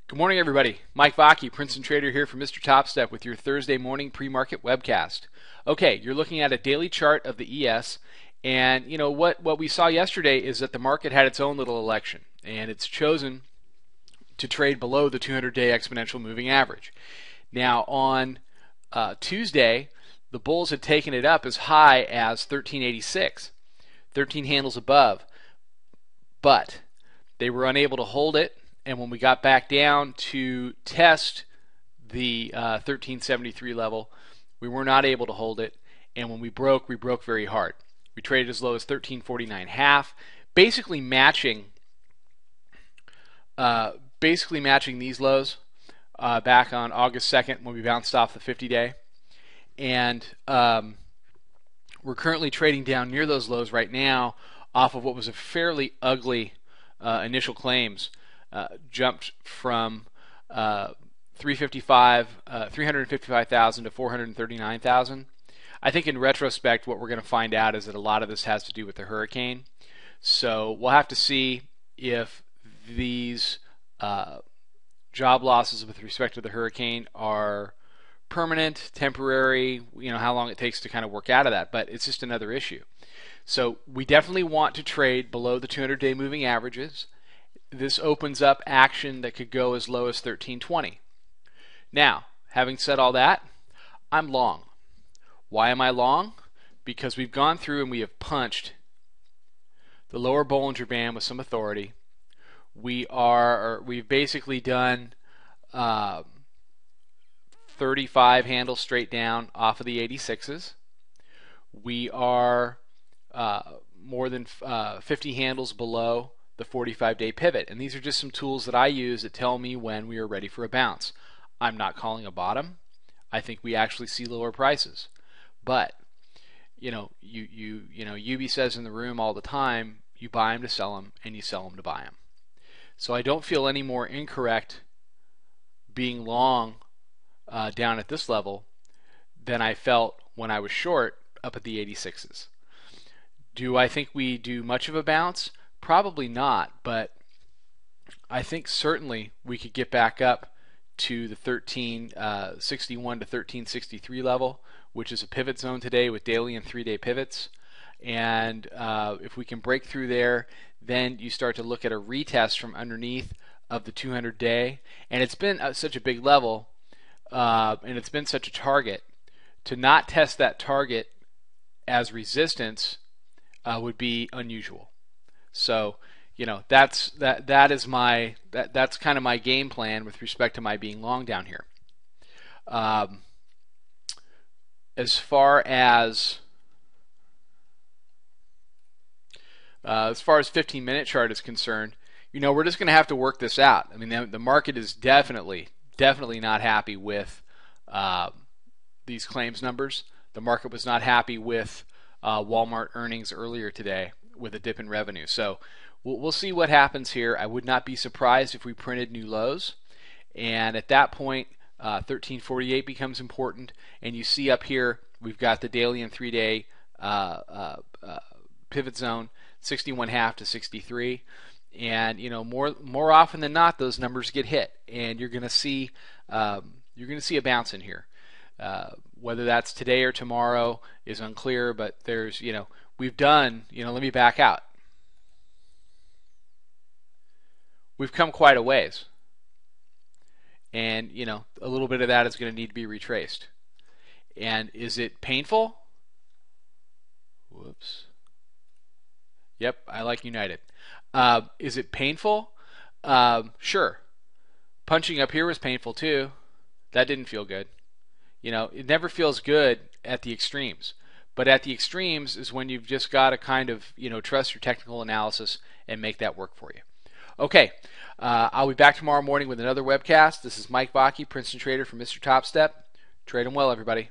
Good morning, everybody. Mike Vacchi, Princetontrader here for Mr. Topstep with your Thursday morning pre-market webcast. Okay, you're looking at a daily chart of the ES, and you know what we saw yesterday is that the market had its own little election, and it's chosen to trade below the 200-day exponential moving average. Now, on Tuesday, the bulls had taken it up as high as 1386, 13 handles above, but they were unable to hold it. And when we got back down to test the 1373 level, we were not able to hold it. And when we broke very hard. We traded as low as 1349.5, basically matching these lows back on August 2nd when we bounced off the 50-day. And we're currently trading down near those lows right now off of what was a fairly ugly initial claims. Jumped from 355,000 to 439,000. I think in retrospect, what we're going to find out is that a lot of this has to do with the hurricane. So we'll have to see if these job losses with respect to the hurricane are permanent, temporary, how long it takes to kind of work out of that. But it's just another issue. So we definitely want to trade below the 200-day moving averages. This opens up action that could go as low as 1320. Now, having said all that, I'm long. Why am I long? Because we've gone through and we have punched the lower Bollinger Band with some authority. We've basically done 35 handles straight down off of the 86s. We are more than 50 handles below the 45-day pivot. And these are just some tools that I use that tell me when we are ready for a bounce. I'm not calling a bottom. I think we actually see lower prices. But, Yubi says in the room all the time, you buy them to sell them and you sell them to buy them. So I don't feel any more incorrect being long down at this level than I felt when I was short up at the 86s. Do I think we do much of a bounce? Probably not, but I think certainly we could get back up to the 1361 to 1363 level, which is a pivot zone today with daily and 3-day pivots. And if we can break through there, then you start to look at a retest from underneath of the 200-day. And it's been such a big level, and it's been such a target. To not test that target as resistance would be unusual. So, that's kind of my game plan with respect to my being long down here. As far as 15-minute chart is concerned, we're just going to have to work this out. I mean, the market is definitely not happy with these claims numbers. The market was not happy with Walmart earnings earlier today with a dip in revenue. So we'll see what happens here. I would not be surprised if we printed new lows. And at that point, 1348 becomes important. And you see up here, we've got the daily and 3-day pivot zone, 61.5 to 63. And more often than not, those numbers get hit, and you're going to see a bounce in here. Whether that's today or tomorrow is unclear, but there's we've done, let me back out. We've come quite a ways. And, a little bit of that is going to need to be retraced. And is it painful? Whoops. Yep, I like United. Is it painful? Sure. Punching up here was painful too. That didn't feel good. It never feels good at the extremes. But at the extremes is when you've just got to kind of, trust your technical analysis and make that work for you. Okay, I'll be back tomorrow morning with another webcast. This is Mike Vacchi, Princeton Trader for Mr. Topstep. Trade 'em well, everybody.